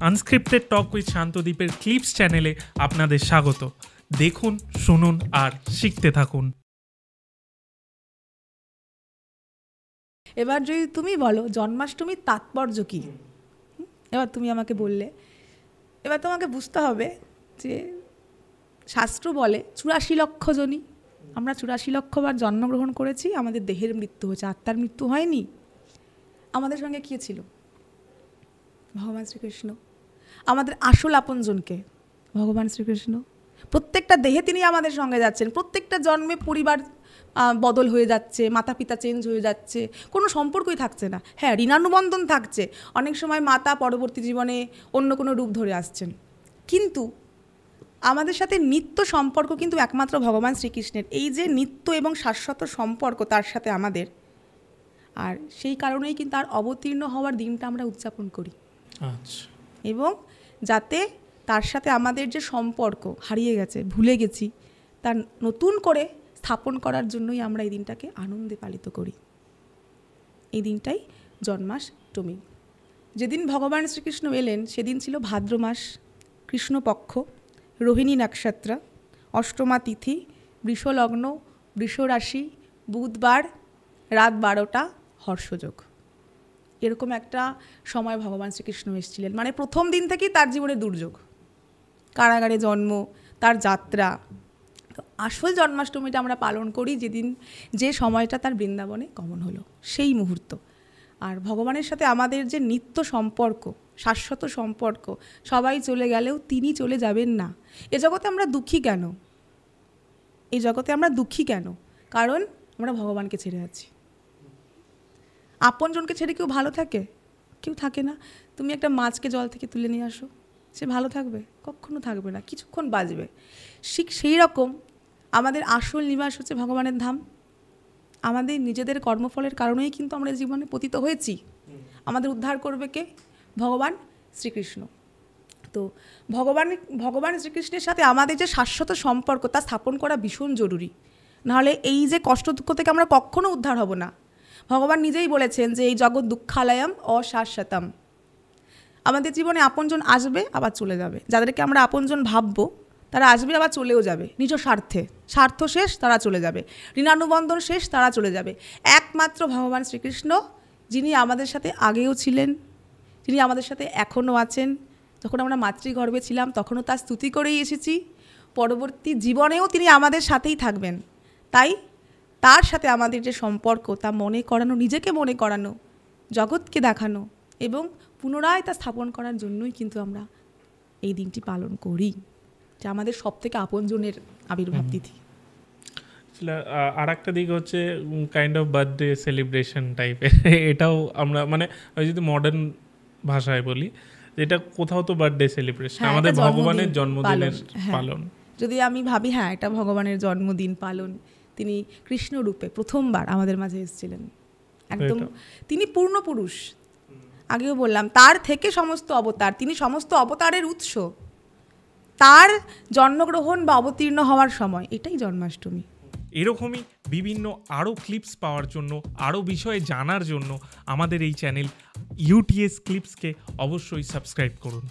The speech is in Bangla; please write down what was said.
আনস্ক্রিপ্টেড টক উইথ শান্তদ্বীপের ক্লিপস চ্যানেলে আপনাদের স্বাগত। দেখুন, শুনুন আর শিখতে থাকুন। এবার যদি তুমি বলো জন্মাষ্টমীর তাৎপর্য কী, এবার তুমি আমাকে বললে, এবার তোমাকে বুঝতে হবে যে শাস্ত্র বলে 84 লক্ষ জনই, আমরা 84 লক্ষবার জন্মগ্রহণ করেছি, আমাদের দেহের মৃত্যু হয়েছে, আত্মার মৃত্যু হয়নি। আমাদের সঙ্গে কে ছিল? ভগবান শ্রীকৃষ্ণ। আমাদের আসল আপনজনকে ভগবান শ্রীকৃষ্ণ। প্রত্যেকটা দেহে তিনি আমাদের সঙ্গে যাচ্ছেন, প্রত্যেকটা জন্মে পরিবার বদল হয়ে যাচ্ছে, মাতা পিতা চেঞ্জ হয়ে যাচ্ছে, কোনো সম্পর্কই থাকছে না। হ্যাঁ, ঋণানুবন্ধন থাকছে, অনেক সময় মাতা পরবর্তী জীবনে অন্য কোনো রূপ ধরে আসছেন, কিন্তু আমাদের সাথে নিত্য সম্পর্ক কিন্তু একমাত্র ভগবান শ্রীকৃষ্ণের। এই যে নিত্য এবং শাশ্বত সম্পর্ক তার সাথে আমাদের, আর সেই কারণেই কিন্তু তার অবতীর্ণ হওয়ার দিনটা আমরা উদযাপন করি। আচ্ছা। এবং যাতে তার সাথে আমাদের যে সম্পর্ক হারিয়ে গেছে, ভুলে গেছি, তার নতুন করে স্থাপন করার জন্যই আমরা এই দিনটাকে আনন্দে পালিত করি। এই দিনটাই জন্মাষ্টমী। যেদিন ভগবান শ্রীকৃষ্ণ এলেন সেদিন ছিল ভাদ্র মাস, কৃষ্ণপক্ষ, রোহিণী নক্ষত্র, অষ্টমা তিথি, বৃষলগ্ন, বৃষরাশি, বুধবার, রাত 12টা, হর্ষযোগ। এরকম একটা সময় ভগবান শ্রীকৃষ্ণ এসেছিলেন। মানে প্রথম দিন থেকেই তার জীবনে দুর্যোগ, কারাগারে জন্ম, তার যাত্রা। তো আসল জন্মাষ্টমীটা আমরা পালন করি যেদিন, যে সময়টা তার বৃন্দাবনে গমন হলো, সেই মুহূর্ত। আর ভগবানের সাথে আমাদের যে নিত্য সম্পর্ক, শাশ্বত সম্পর্ক, সবাই চলে গেলেও তিনি চলে যাবেন না। এ জগতে আমরা দুঃখী কেন? এই জগতে আমরা দুঃখী কেন? কারণ আমরা ভগবানকে ছেড়ে আছি। আপনজনকে ছেড়ে কেউ ভালো থাকে? কেউ থাকে না। তুমি একটা মাছকে জল থেকে তুলে নিয়ে আসো, সে ভালো থাকবে? কখনো থাকবে না, কিছুক্ষণ বাঁচবে। ঠিক সেই রকম আমাদের আসল নিবাস হচ্ছে ভগবানের ধাম। আমাদের নিজেদের কর্মফলের কারণেই কিন্তু আমরা জীবনে পতিত হয়েছি। আমাদের উদ্ধার করবে কে? ভগবান শ্রীকৃষ্ণ। তো ভগবান শ্রীকৃষ্ণের সাথে আমাদের যে শাশ্বত সম্পর্ক তা স্থাপন করা ভীষণ জরুরি। নাহলে এই যে কষ্ট দুঃখ থেকে আমরা কখনো উদ্ধার হব না। ভগবান নিজেই বলেছেন যে এই জগৎ দুঃখালয়ম অশাশ্বতম। আমাদের জীবনে আপনজন আসবে আবার চলে যাবে। যাদেরকে আমরা আপনজন ভাববো তারা আসবে আবার চলেও যাবে, নিজ স্বার্থে। স্বার্থ শেষ, তারা চলে যাবে। ঋণানুবন্ধন শেষ, তারা চলে যাবে। একমাত্র ভগবান শ্রীকৃষ্ণ, যিনি আমাদের সাথে আগেও ছিলেন, যিনি আমাদের সাথে এখনও আছেন। যখন আমরা মাতৃগর্ভে ছিলাম তখনও তার স্তুতি করেই এসেছি, পরবর্তী জীবনেও তিনি আমাদের সাথেই থাকবেন। তাই তার সাথে আমাদের যে সম্পর্ক তা মনে করানো, নিজেকে মনে করানো, জগৎকে দেখানো এবং পুনরায় তা স্থাপন করার জন্যই কিন্তু আমরা এই দিনটি পালন করি, যা আমাদের সব থেকে আপনজনের আবির্ভাব তিথি। আর একটা দিক হচ্ছে কাইন্ড অফ বার্থডে সেলিব্রেশন টাইপের। এটাও আমরা মানে যদি মডার্ন ভাষায় বলি, এটা কোথাও তো বার্থডে সেলিব্রেশন, আমাদের ভগবানের জন্মদিনের পালন। যদি আমি ভাবি, হ্যাঁ, এটা ভগবানের জন্মদিন পালন। তিনি কৃষ্ণ রূপে প্রথমবার আমাদের মাঝে এসেছিলেন। একদম তিনি পূর্ণ পুরুষ। আগেও বললাম, তার থেকে সমস্ত অবতার, তিনি সমস্ত অবতারের উৎস। তার জন্মগ্রহণ বা অবতীর্ণ হওয়ার সময়, এটাই জন্মাষ্টমী। এরকমই বিভিন্ন আরও ক্লিপস পাওয়ার জন্য, আরও বিষয়ে জানার জন্য আমাদের এই চ্যানেল ইউটিএস ক্লিপসকে অবশ্যই সাবস্ক্রাইব করুন।